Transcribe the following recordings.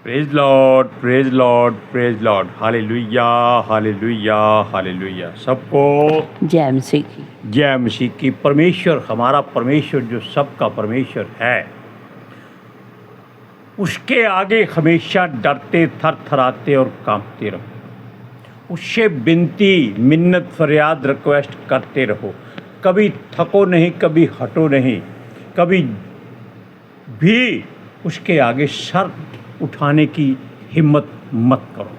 Praise Lord, praise Lord, praise Lord. Hallelujah, hallelujah, hallelujah. सबको जय मसीह की। जय मसीह की। परमेश्वर, हमारा परमेश्वर जो सबका परमेश्वर है, उसके आगे हमेशा डरते, थरथराते और कांपते रहो। उससे विनती, मिन्नत, फरियाद, रिक्वेस्ट करते रहो। कभी थको नहीं, कभी हटो नहीं, कभी भी उसके आगे सर उठाने की हिम्मत मत करो।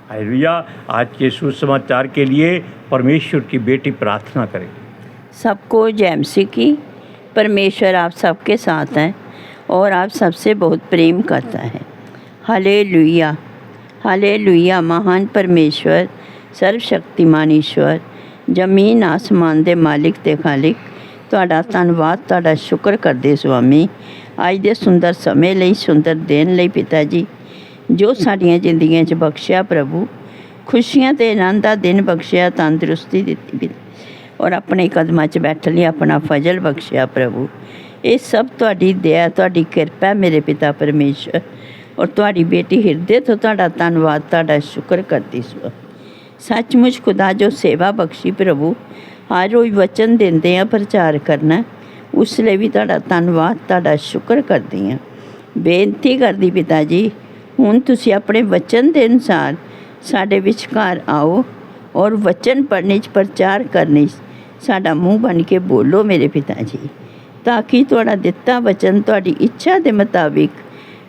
हालेलुया। आज के सुसमाचार के लिए परमेश्वर की बेटी प्रार्थना करें। सबको जय मसीह की। परमेश्वर आप सबके साथ हैं और आप सबसे बहुत प्रेम करता है। Hallelujah, hallelujah. महान परमेश्वर, सर्वशक्तिमान ईश्वर, जमीन आसमान दे मालिक ते खालिक, ਤੁਹਾਡਾ ਧੰਨਵਾਦ, ਤੁਹਾਡਾ ਸ਼ੁਕਰ ਕਰਦੇ ਸੁਆਮੀ ਅੱਜ ਦੇ ਸੁੰਦਰ ਸਮੇਂ ਲਈ, ਸੁੰਦਰ ਦਿਨ ਲਈ ਪਿਤਾ ਜੀ, ਜੋ ਸਾਡੀਆਂ ਜ਼ਿੰਦਗੀਆਂ 'ਚ ਬਖਸ਼ਿਆ ਪ੍ਰਭੂ, ਖੁਸ਼ੀਆਂ ਤੇ ਆਨੰਦ ਦਾ ਦਿਨ ਬਖਸ਼ਿਆ, ਤੰਦਰੁਸਤੀ ਦਿੱਤੀ ਪਿਤਾ, ਔਰ ਆਪਣੇ ਕਦਮਾਂ 'ਚ ਬੈਠਣ ਲਈ ਆਪਣਾ ਫਜ਼ਲ ਬਖਸ਼ਿਆ ਪ੍ਰਭੂ। ਇਹ ਸਭ ਤੁਹਾਡੀ ਦਇਆ, ਤੁਹਾਡੀ ਕਿਰਪਾ ਮੇਰੇ ਪਿਤਾ ਪਰਮੇਸ਼ਰ, ਔਰ ਤੁਹਾਡੀ ਬੇਟੀ ਹਿਰਦੇ ਤੋਂ ਤੁਹਾਡਾ ਧੰਨਵਾਦ, ਤੁਹਾਡਾ ਸ਼ੁਕਰ ਕਰਦੀ ਸੋ। ਸੱਚਮੁੱਚ ਖੁਦਾ ਜੋ ਸੇਵਾ ਬਖਸ਼ੀ ਪ੍ਰਭੂ, ਹਰ ਰੋਜ਼ ਵਚਨ ਦਿੰਦੇ ਆ ਪ੍ਰਚਾਰ ਕਰਨਾ, ਉਸ ਲਈ ਵੀ ਤੁਹਾਡਾ ਧੰਨਵਾਦ, ਤੁਹਾਡਾ ਸ਼ੁਕਰ ਕਰਦੀ ਹਾਂ। ਬੇਨਤੀ ਕਰਦੀ ਪਿਤਾ ਜੀ, ਹੁਣ ਤੁਸੀਂ ਆਪਣੇ ਵਚਨ ਦੇ ਅਨੁਸਾਰ ਸਾਡੇ ਵਿਚਕਾਰ ਆਓ ਔਰ ਵਚਨ ਪੜ੍ਹਨੇ 'ਚ, ਪ੍ਰਚਾਰ ਕਰਨੇ 'ਚ ਸਾਡਾ ਮੂੰਹ ਬਣ ਕੇ ਬੋਲੋ ਮੇਰੇ ਪਿਤਾ ਜੀ, ਤਾਂ ਕਿ ਤੁਹਾਡਾ ਦਿੱਤਾ ਵਚਨ ਤੁਹਾਡੀ ਇੱਛਾ ਦੇ ਮੁਤਾਬਿਕ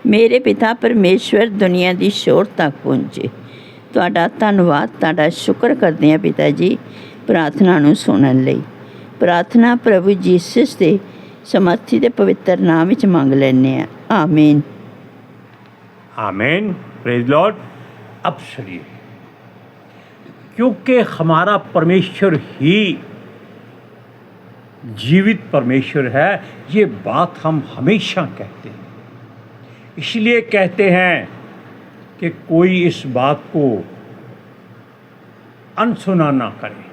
ਮੇਰੇ ਪਿਤਾ ਪਰਮੇਸ਼ਵਰ ਦੁਨੀਆ ਦੀ ਸ਼ੋਰ ਤੱਕ ਪਹੁੰਚੇ। ਤੁਹਾਡਾ ਧੰਨਵਾਦ, ਤੁਹਾਡਾ ਸ਼ੁਕਰ ਕਰਦੇ ਹਾਂ ਪਿਤਾ ਜੀ ਪ੍ਰਾਰਥਨਾ ਨੂੰ ਸੁਣਨ ਲਈ। ਪ੍ਰਾਰਥਨਾ ਪ੍ਰਭੂ ਯੀਸਸ ਦੇ ਸਮਰਥੀ ਦੇ ਪਵਿੱਤਰ ਨਾਮ ਵਿੱਚ ਮੰਗ ਲੈਂਦੇ ਹਾਂ। आमीन, आमीन। Praise Lord. अब सुनिए, क्योंकि हमारा परमेश्वर ही जीवित परमेश्वर है, ये बात हम हमेशा कहते हैं। इसलिए कहते हैं कि कोई इस बात को अनसुना ना करे।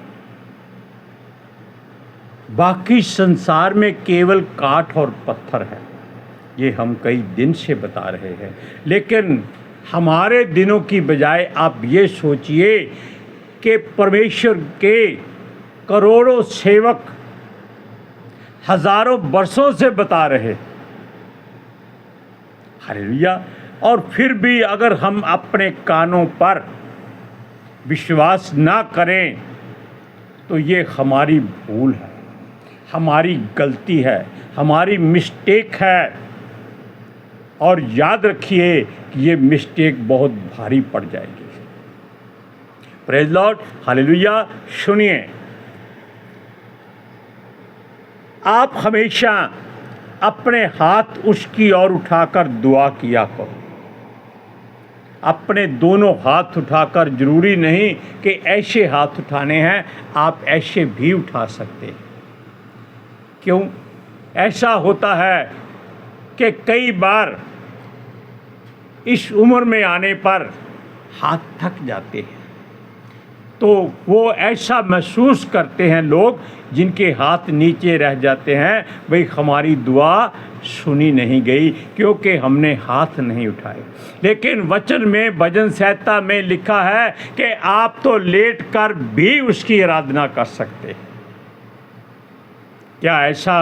बाकी संसार में केवल काठ और पत्थर है, ये हम कई दिन से बता रहे हैं। लेकिन हमारे दिनों की बजाय आप ये सोचिए कि परमेश्वर के करोड़ों सेवक हजारों वर्षों से बता रहे। हालेलुया। और फिर भी अगर हम अपने कानों पर विश्वास ना करें तो ये हमारी भूल है, हमारी गलती है, हमारी मिस्टेक है। और याद रखिए कि ये मिस्टेक बहुत भारी पड़ जाएगी। Praise Lord, hallelujah. सुनिए, आप हमेशा अपने हाथ उसकी ओर उठाकर दुआ किया करो। अपने दोनों हाथ उठाकर, जरूरी नहीं कि ऐसे हाथ उठाने हैं, आप ऐसे भी उठा सकते हैं। क्यों ऐसा होता है कि कई बार इस उम्र में आने पर हाथ थक जाते हैं, तो वो ऐसा महसूस करते हैं लोग जिनके हाथ नीचे रह जाते हैं, भाई हमारी दुआ सुनी नहीं गई क्योंकि हमने हाथ नहीं उठाए। लेकिन वचन में, भजन संहिता में लिखा है कि आप तो लेट कर भी उसकी आराधना कर सकते हैं। क्या ऐसा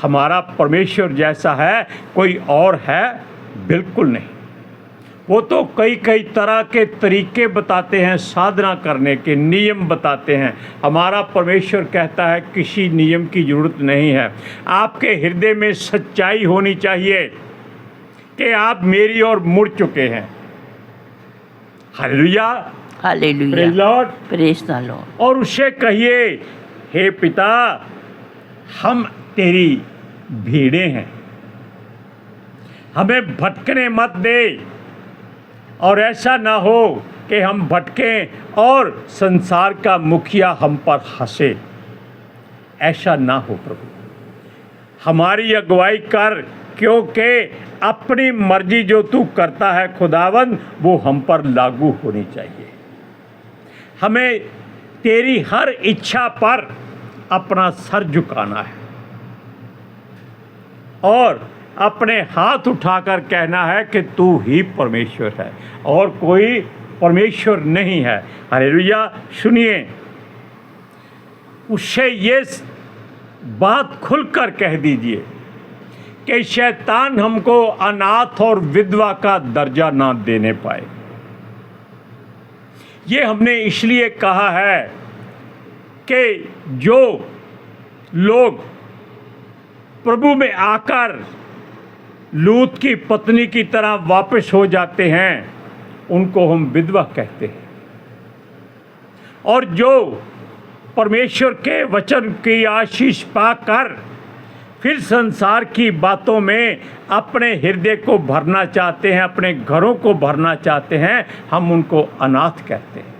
हमारा परमेश्वर जैसा है कोई और है? बिल्कुल नहीं। वो तो कई कई तरह के तरीके बताते हैं, साधना करने के नियम बताते हैं। हमारा परमेश्वर कहता है किसी नियम की ज़रूरत नहीं है। आपके हृदय में सच्चाई होनी चाहिए कि आप मेरी ओर मुड़ चुके हैं। Hallelujah, hallelujah, praise Lord, praise the Lord. और उससे कहिए, हे पिता, हम तेरी भीड़ें हैं, हमें भटकने मत दे। और ऐसा ना हो कि हम भटकें और संसार का मुखिया हम पर हंसे। ऐसा ना हो प्रभु, हमारी अगुवाई कर, क्योंकि अपनी मर्जी जो तू करता है खुदावंद, वो हम पर लागू होनी चाहिए। हमें तेरी हर इच्छा पर अपना सर झुकाना है और अपने हाथ उठाकर कहना है कि तू ही परमेश्वर है और कोई परमेश्वर नहीं है। हालेलुया। सुनिए, उससे ये बात खुलकर कह दीजिए कि शैतान हमको अनाथ और विधवा का दर्जा ना देने पाए। ये हमने इसलिए कहा है कि जो लोग प्रभु में आकर लूत की पत्नी की तरह वापस हो जाते हैं उनको हम विधवा कहते हैं, और जो परमेश्वर के वचन की आशीष पाकर फिर संसार की बातों में अपने हृदय को भरना चाहते हैं, अपने घरों को भरना चाहते हैं, हम उनको अनाथ कहते हैं।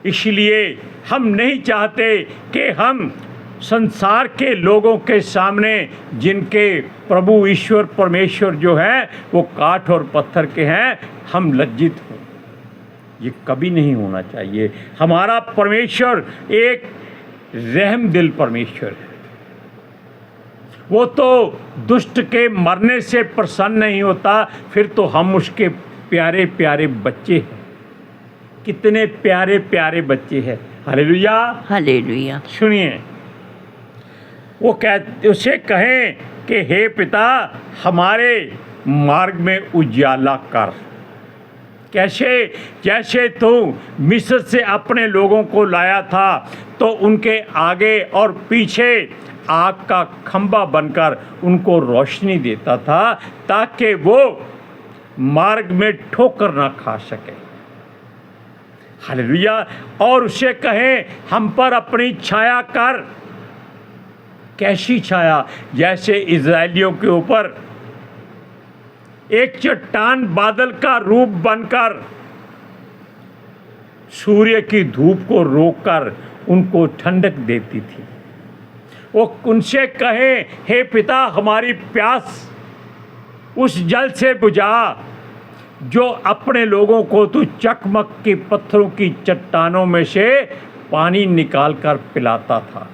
इसलिए हम नहीं चाहते कि हम संसार के लोगों के सामने, जिनके प्रभु ईश्वर परमेश्वर जो है वो काठ और पत्थर के हैं, हम लज्जित हों। ये कभी नहीं होना चाहिए। हमारा परमेश्वर एक रहम दिल परमेश्वर है। वो तो दुष्ट के मरने से प्रसन्न नहीं होता, फिर तो हम उसके प्यारे प्यारे बच्चे हैं। कितने प्यारे प्यारे बच्चे हैं। Hallelujah, hallelujah. सुनिए, वो उसे कहें कि हे पिता, हमारे मार्ग में उजाला कर। कैसे? जैसे तू मिस्र से अपने लोगों को लाया था तो उनके आगे और पीछे आग का खंभा बनकर उनको रोशनी देता था, ताकि वो मार्ग में ठोकर ना खा सके। हालेलुया। और उसे कहें हम पर अपनी छाया कर। कैसी छाया? जैसे इज़राइलियों के ऊपर एक चट्टान बादल का रूप बनकर सूर्य की धूप को रोककर उनको ठंडक देती थी। वो उनसे कहे, हे पिता, हमारी प्यास उस जल से बुझा जो अपने लोगों को तू चकमक के पत्थरों की चट्टानों में से पानी निकालकर पिलाता था।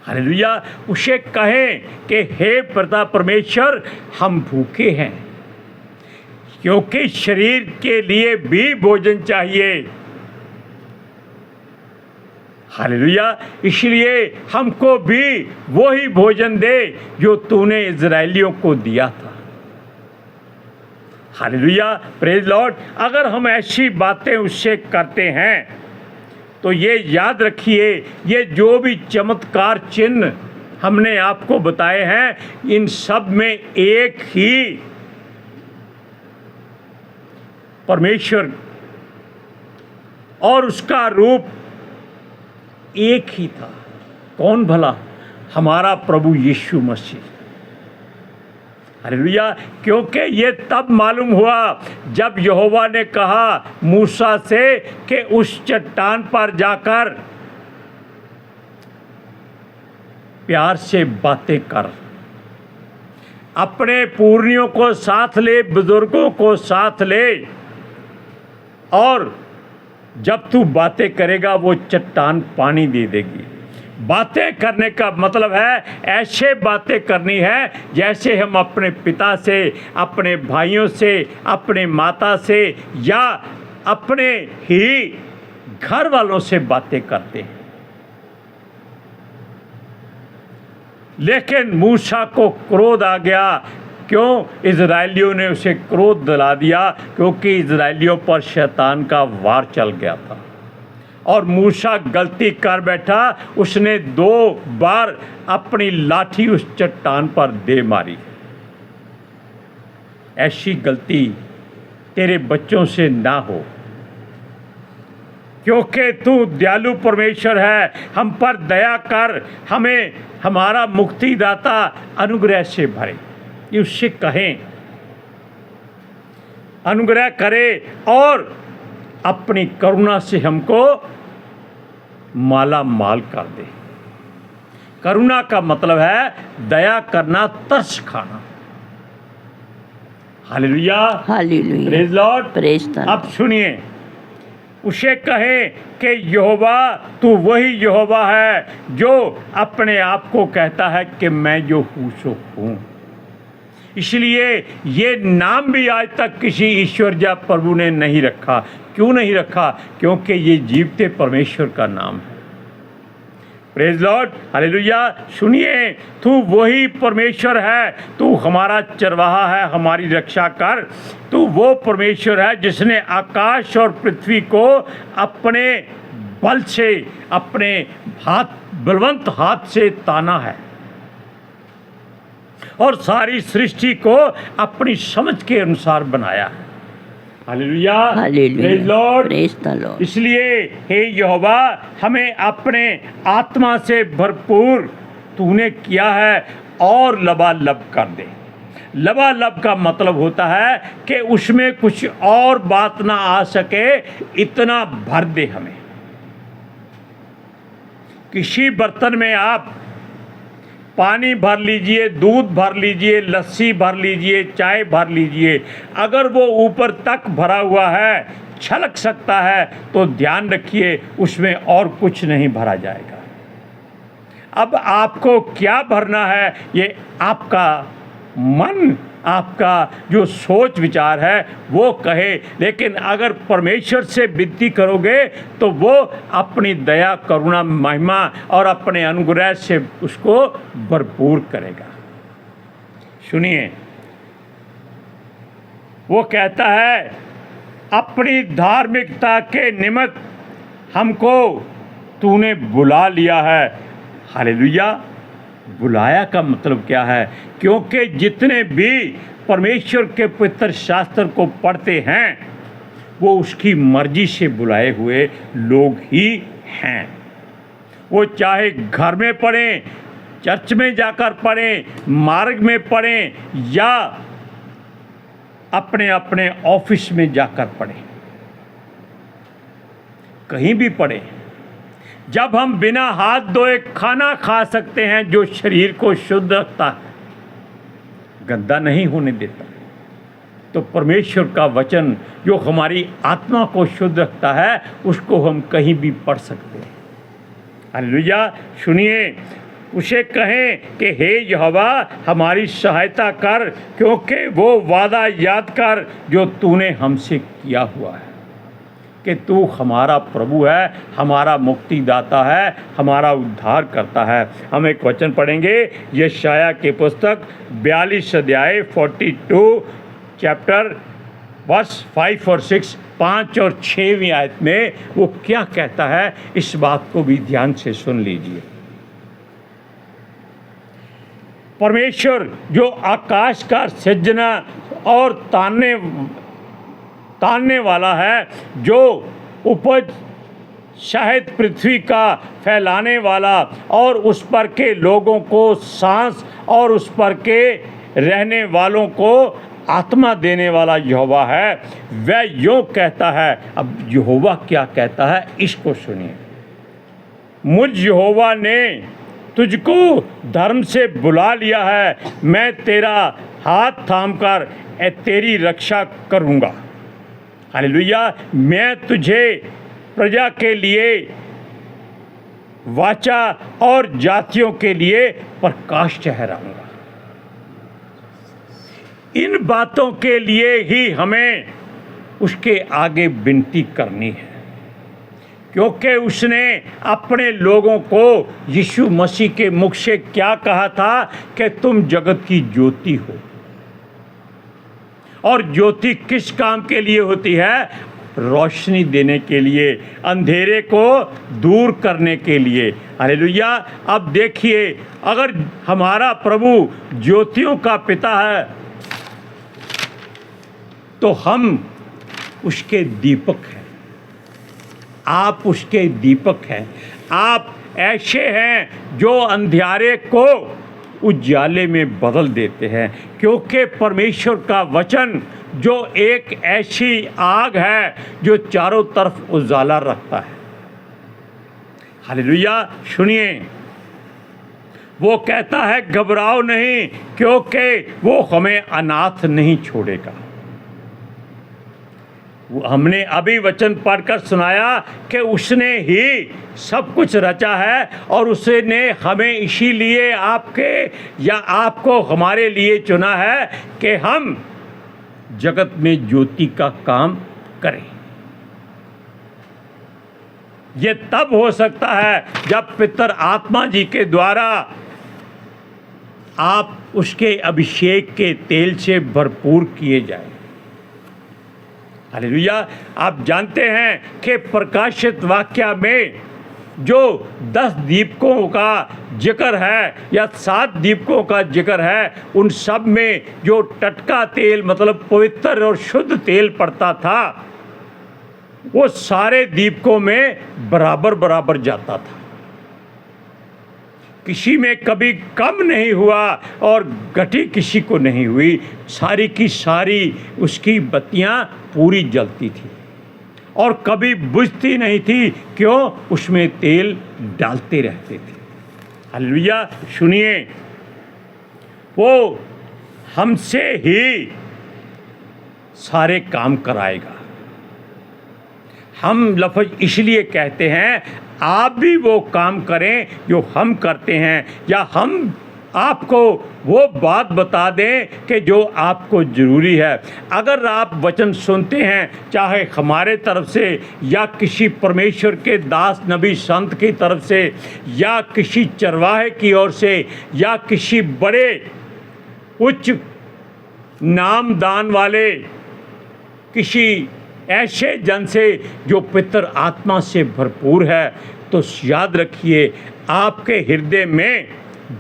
हालेलुया। उसे कहें कि हे पिता परमेश्वर, हम भूखे हैं, क्योंकि शरीर के लिए भी भोजन चाहिए। हालेलुया। इसलिए हमको भी वही भोजन दे जो तूने इज़राइलियों को दिया था। Hallelujah, praise Lord. अगर हम ऐसी बातें उससे करते हैं तो ये याद रखिए, ये जो भी चमत्कार चिन्ह हमने आपको बताए हैं, इन सब में एक ही परमेश्वर और उसका रूप एक ही था। कौन भला? हमारा प्रभु यीशु मसीह। हालेलुया। क्योंकि ये तब मालूम हुआ जब यहोवा ने कहा मूसा से कि उस चट्टान पर जाकर प्यार से बातें कर, अपने पुरनियों को साथ ले, बुजुर्गों को साथ ले, और जब तू बातें करेगा वो चट्टान पानी दे देगी। बातें करने का मतलब है ऐसे बातें करनी है जैसे हम अपने पिता से, अपने भाइयों से, अपने माता से या अपने ही घर वालों से बातें करते हैं। लेकिन मूसा को क्रोध आ गया। क्यों? इज़राइलियों ने उसे क्रोध दिला दिया, क्योंकि इज़राइलियों पर शैतान का वार चल गया था और मूसा गलती कर बैठा। उसने 2 बार अपनी लाठी उस चट्टान पर दे मारी। ऐसी गलती तेरे बच्चों से ना हो, क्योंकि तू दयालु परमेश्वर है। हम पर दया कर, हमें हमारा मुक्तिदाता अनुग्रह से भरे। ये उससे कहें, अनुग्रह करे और अपनी करुणा से हमको माला माल कर दे। करुणा का मतलब है दया करना, तरस खाना। Hallelujah, hallelujah, praise Lord, praise the Lord. अब सुनिए, उसे कहें कि यहोवा तू वही यहोवा है जो अपने आप को कहता है कि मैं जो हूँ सो हूँ। इसलिए ये नाम भी आज तक किसी ईश्वर या प्रभु ने नहीं रखा। क्यों नहीं रखा? क्योंकि ये जीवते परमेश्वर का नाम है। Praise Lord, hallelujah. सुनिए, तू वही परमेश्वर है, तू हमारा चरवाहा है, हमारी रक्षा कर। तू वो परमेश्वर है जिसने आकाश और पृथ्वी को अपने बल से, अपने बलवंत हाथ से ताना है और सारी सृष्टि को अपनी समझ के अनुसार बनाया है। Hallelujah, praise Lord. इसलिए हे यहोवा, हमें अपने आत्मा से भरपूर तूने किया है और लबालब कर दे। लबालब का मतलब होता है कि उसमें कुछ और बात ना आ सके, इतना भर दे हमें। किसी बर्तन में आप पानी भर लीजिए, दूध भर लीजिए, लस्सी भर लीजिए, चाय भर लीजिए, अगर वो ऊपर तक भरा हुआ है, छलक सकता है, तो ध्यान रखिए उसमें और कुछ नहीं भरा जाएगा। अब आपको क्या भरना है, ये आपका मन, आपका जो सोच विचार है वो कहे। लेकिन अगर परमेश्वर से विनती करोगे तो वो अपनी दया, करुणा, महिमा और अपने अनुग्रह से उसको भरपूर करेगा। सुनिए, वो कहता है अपनी धार्मिकता के निमित्त हमको तूने बुला लिया है। हालेलुया। बुलाया का मतलब क्या है? क्योंकि जितने भी परमेश्वर के पवित्र शास्त्र को पढ़ते हैं वो उसकी मर्जी से बुलाए हुए लोग ही हैं। वो चाहे घर में पढ़ें, चर्च में जाकर पढ़ें, मार्ग में पढ़ें या अपने अपने ऑफिस में जाकर पढ़ें, कहीं भी पढ़ें। जब हम बिना हाथ धोए खाना खा सकते हैं जो शरीर को शुद्ध रखता है, गंदा नहीं होने देता, तो परमेश्वर का वचन जो हमारी आत्मा को शुद्ध रखता है उसको हम कहीं भी पढ़ सकते हैं। हालेलुया। सुनिए, उसे कहें कि हे यहोवा हमारी सहायता कर, क्योंकि वो वादा याद कर जो तूने हमसे किया हुआ है कि तू हमारा प्रभु है, हमारा मुक्तिदाता है, हमारा उद्धार करता है। हम एक वचन पढ़ेंगे, यशाया की पुस्तक 42 अध्याय 42 चैप्टर वर्स 5 और 6, 5 और 6वीं आयत में वो क्या कहता है, इस बात को भी ध्यान से सुन लीजिए। परमेश्वर जो आकाश का सृजना और तानने वाला है, जो उपज शायद पृथ्वी का फैलाने वाला और उस पर के लोगों को सांस और उस पर के रहने वालों को आत्मा देने वाला यहोवा है, वह यूँ कहता है। अब यहोवा क्या कहता है, इसको सुनिए। मुझ यहोवा ने तुझको धर्म से बुला लिया है, मैं तेरा हाथ थामकर तेरी रक्षा करूँगा। हालेलुया। मैं तुझे प्रजा के लिए वाचा और जातियों के लिए प्रकाश ठहराऊंगा। इन बातों के लिए ही हमें उसके आगे विनती करनी है, क्योंकि उसने अपने लोगों को यीशु मसीह के मुख से क्या कहा था कि तुम जगत की ज्योति हो। और ज्योति किस काम के लिए होती है? रोशनी देने के लिए, अंधेरे को दूर करने के लिए। हालेलुया। अब देखिए, अगर हमारा प्रभु ज्योतियों का पिता है तो हम उसके दीपक हैं। आप उसके दीपक हैं। आप ऐसे हैं जो अंधियारे को उजाले में बदल देते हैं, क्योंकि परमेश्वर का वचन जो एक ऐसी आग है जो चारों तरफ उजाला रखता है। हालेलुया। सुनिए, वो कहता है घबराओ नहीं, क्योंकि वो हमें अनाथ नहीं छोड़ेगा। हमने अभी वचन पढ़कर सुनाया कि उसने ही सब कुछ रचा है और उसने हमें इसीलिए आपके या आपको हमारे लिए चुना है कि हम जगत में ज्योति का काम करें। ये तब हो सकता है जब पितर आत्मा जी के द्वारा आप उसके अभिषेक के तेल से भरपूर किए जाएं। हालेलुया। आप जानते हैं कि प्रकाशित वाक्य में जो 10 दीपकों का जिक्र है या 7 दीपकों का जिक्र है, उन सब में जो टटका तेल मतलब पवित्र और शुद्ध तेल पड़ता था, वो सारे दीपकों में बराबर बराबर जाता था। किसी में कभी कम नहीं हुआ और घटी किसी को नहीं हुई। सारी की सारी उसकी बत्तियां पूरी जलती थी और कभी बुझती नहीं थी। क्यों? उसमें तेल डालते रहते थे। हालेलुया। सुनिए, वो हमसे ही सारे काम कराएगा। हम लफ्ज़ इसलिए कहते हैं आप भी वो काम करें जो हम करते हैं, या हम आपको वो बात बता दें कि जो आपको ज़रूरी है। अगर आप वचन सुनते हैं, चाहे हमारे तरफ से या किसी परमेश्वर के दास नबी संत की तरफ से या किसी चरवाहे की ओर से या किसी बड़े उच्च नामदान वाले किसी ऐसे जन से जो पितर आत्मा से भरपूर है, तो याद रखिए आपके हृदय में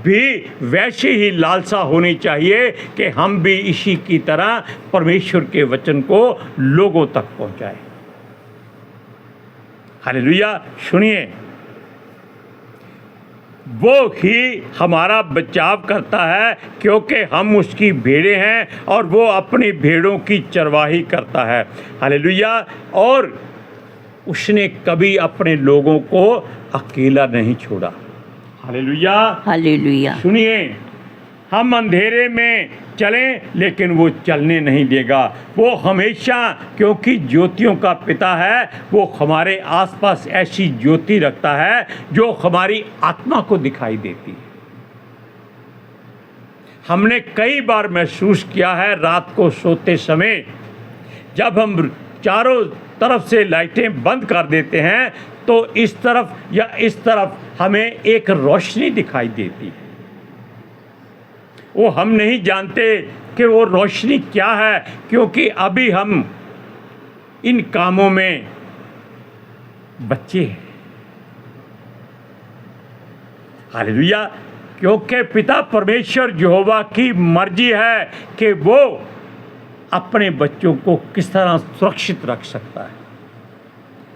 भी वैसी ही लालसा होनी चाहिए कि हम भी इसी की तरह परमेश्वर के वचन को लोगों तक पहुंचाएं। हालेलुया। सुनिए, वो ही हमारा बचाव करता है क्योंकि हम उसकी भेड़ें हैं और वो अपनी भेड़ों की चरवाही करता है। हालेलुया। और उसने कभी अपने लोगों को अकेला नहीं छोड़ा। हालेलुया। हालेलुया। सुनिए, हम अंधेरे में चलें लेकिन वो चलने नहीं देगा। वो हमेशा, क्योंकि ज्योतियों का पिता है, वो हमारे आसपास ऐसी ज्योति रखता है जो हमारी आत्मा को दिखाई देती है। हमने कई बार महसूस किया है रात को सोते समय, जब हम चारों तरफ से लाइटें बंद कर देते हैं तो इस तरफ या इस तरफ हमें एक रोशनी दिखाई देती है। वो हम नहीं जानते कि वो रोशनी क्या है, क्योंकि अभी हम इन कामों में बच्चे हैं। हालेलुया। क्योंकि पिता परमेश्वर यहोवा की मर्जी है कि वो अपने बच्चों को किस तरह सुरक्षित रख सकता है।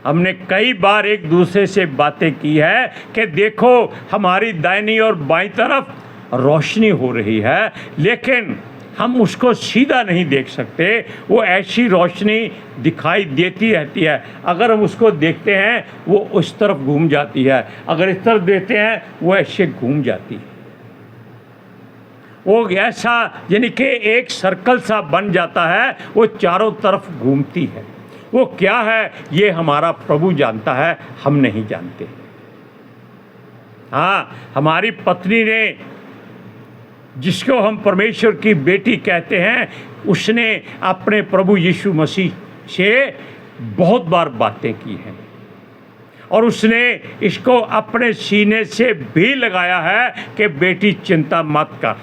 हमने कई बार एक दूसरे से बातें की है कि देखो हमारी दाहिनी और बाईं तरफ रोशनी हो रही है, लेकिन हम उसको सीधा नहीं देख सकते। वो ऐसी रोशनी दिखाई देती रहती है। अगर हम उसको देखते हैं वो उस तरफ घूम जाती है, अगर इस तरफ देखते हैं वो ऐसे घूम जाती है। वो ऐसा यानी कि एक सर्कल सा बन जाता है, वो चारों तरफ घूमती है। वो क्या है ये हमारा प्रभु जानता है, हम नहीं जानते। हाँ, हमारी पत्नी ने, जिसको हम परमेश्वर की बेटी कहते हैं, उसने अपने प्रभु यीशु मसीह से बहुत बार बातें की हैं और उसने इसको अपने सीने से भी लगाया है कि बेटी चिंता मत कर।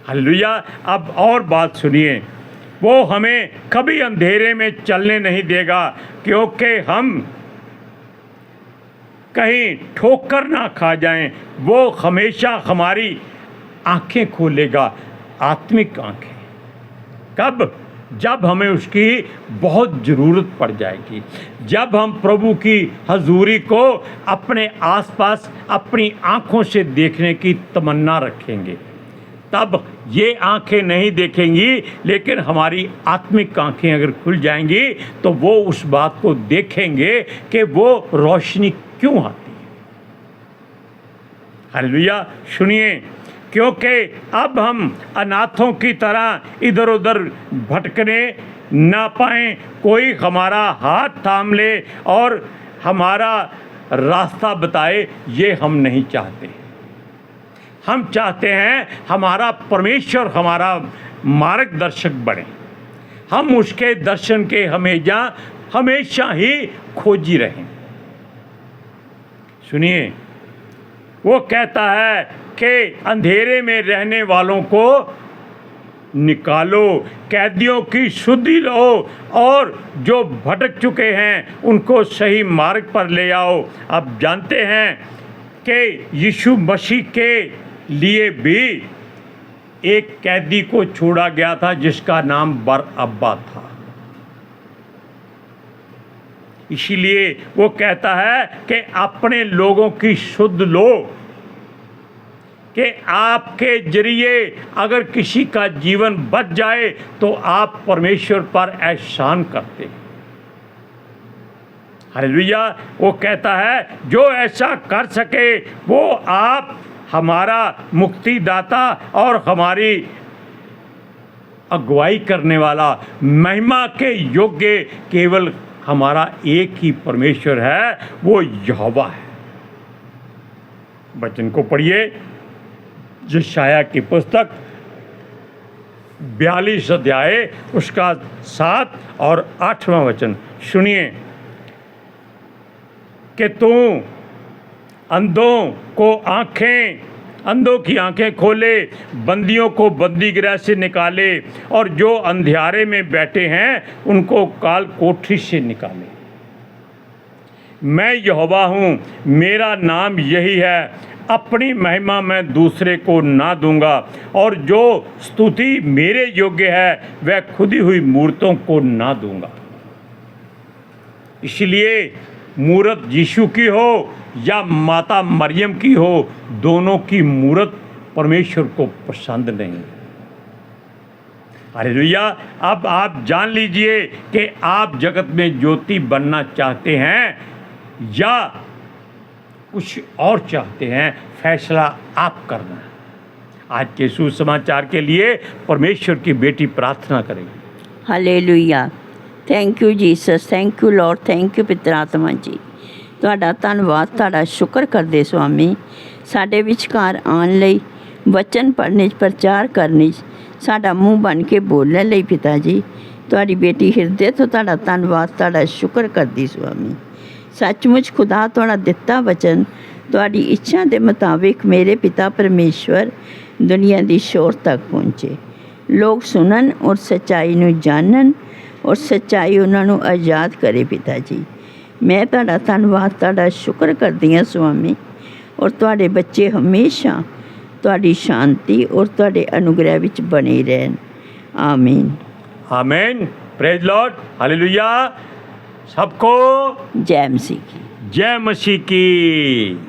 हालेलुया। अब और बात सुनिए, वो हमें कभी अंधेरे में चलने नहीं देगा, क्योंकि हम कहीं ठोकर ना खा जाएं। वो हमेशा हमारी आंखें खोलेगा, आत्मिक आंखें। कब? जब हमें उसकी बहुत ज़रूरत पड़ जाएगी, जब हम प्रभु की हजूरी को अपने आसपास अपनी आँखों से देखने की तमन्ना रखेंगे, तब ये आंखें नहीं देखेंगी, लेकिन हमारी आत्मिक आंखें अगर खुल जाएंगी तो वो उस बात को देखेंगे कि वो रोशनी क्यों आती है। हालेलुया। सुनिए, क्योंकि अब हम अनाथों की तरह इधर उधर भटकने ना पाएं, कोई हमारा हाथ थाम ले और हमारा रास्ता बताए, ये हम नहीं चाहते। हम चाहते हैं हमारा परमेश्वर हमारा मार्गदर्शक बने, हम उसके दर्शन के हमेशा ही खोजी रहें। सुनिए, वो कहता है कि अंधेरे में रहने वालों को निकालो, कैदियों की शुद्धि लो और जो भटक चुके हैं उनको सही मार्ग पर ले आओ। आप जानते हैं कि यीशु मसीह के लिए भी एक कैदी को छोड़ा गया था जिसका नाम बरअब्बा था। इसीलिए वो कहता है कि अपने लोगों की शुद्ध लो, कि आपके जरिए अगर किसी का जीवन बच जाए तो आप परमेश्वर पर एहसान करते हैं। हालेलुया। वो कहता है जो ऐसा कर सके वो आप हमारा मुक्तिदाता और हमारी अगुवाई करने वाला, महिमा के योग्य केवल हमारा एक ही परमेश्वर है, वो यहोवा है। वचन को पढ़िए, यशायाह की पुस्तक 42 अध्याय उसका 7 और 8वां वचन सुनिए कि तू अंधों की आंखें खोले, बंदियों को बंदी गृह से निकाले और जो अंधियारे में बैठे हैं उनको काल कोठरी से निकाले। मैं यहोवा हूँ, मेरा नाम यही है, अपनी महिमा मैं दूसरे को ना दूंगा और जो स्तुति मेरे योग्य है वह खुदी हुई मूर्तों को ना दूंगा। इसलिए मूरत यीशु की हो या माता मरियम की हो, दोनों की मूरत परमेश्वर को पसंद नहीं। हालेलुया। अब आप जान लीजिए कि आप जगत में ज्योति बनना चाहते हैं या कुछ और चाहते हैं, फैसला आप करना है। आज के सुसमाचार के लिए परमेश्वर की बेटी प्रार्थना करेगी। Hallelujah. Thank you Jesus, thank you Lord, thank you पितर आत्मा जी। ਤੁਹਾਡਾ ਧੰਨਵਾਦ, ਤੁਹਾਡਾ ਸ਼ੁਕਰ ਕਰਦੇ ਸੁਆਮੀ, ਸਾਡੇ ਵਿਚਕਾਰ ਆਉਣ ਲਈ, ਵਚਨ ਪੜ੍ਹਨੇ 'ਚ, ਪ੍ਰਚਾਰ ਕਰਨੇ 'ਚ, ਸਾਡਾ ਮੂੰਹ ਬਣ ਕੇ ਬੋਲਣ ਲਈ ਪਿਤਾ ਜੀ। ਤੁਹਾਡੀ ਬੇਟੀ ਹਿਰਦੇ ਤੋਂ ਤੁਹਾਡਾ ਧੰਨਵਾਦ, ਤੁਹਾਡਾ ਸ਼ੁਕਰ ਕਰਦੀ ਸੁਆਮੀ। ਸੱਚਮੁੱਚ ਖੁਦਾ ਤੁਹਾਡਾ ਦਿੱਤਾ ਵਚਨ ਤੁਹਾਡੀ ਇੱਛਾ ਦੇ ਮੁਤਾबिक ਮੇਰੇ ਪਿਤਾ ਪਰਮੇਸ਼ਵਰ ਦੁਨੀਆ ਦੀ ਸ਼ੋਰ ਤੱਕ ਪਹੁੰਚੇ, ਲੋਕ ਸੁਣਨ ਔਰ ਸੱਚਾਈ ਨੂੰ ਜਾਣਨ ਔਰ ਸੱਚਾਈ ਉਹਨਾਂ ਨੂੰ ਆਜ਼ਾਦ ਕਰੇ ਪਿਤਾ ਜੀ। ਮੈਂ ਤੁਹਾਡਾ ਧੰਨਵਾਦ, ਤੁਹਾਡਾ ਸ਼ੁਕਰ ਕਰਦੀ ਹਾਂ ਸੁਆਮੀ। ਔਰ ਤੁਹਾਡੇ ਬੱਚੇ ਹਮੇਸ਼ਾ ਤੁਹਾਡੀ ਸ਼ਾਂਤੀ ਔਰ ਤੁਹਾਡੇ ਅਨੁਗ੍ਰਹਿ ਵਿੱਚ ਬਣੇ ਰਹਿਣ। ਆਮੀਨ। आमीन। Praise Lord. हालेलुया। सबको जय मसीह की। जय मसीह की।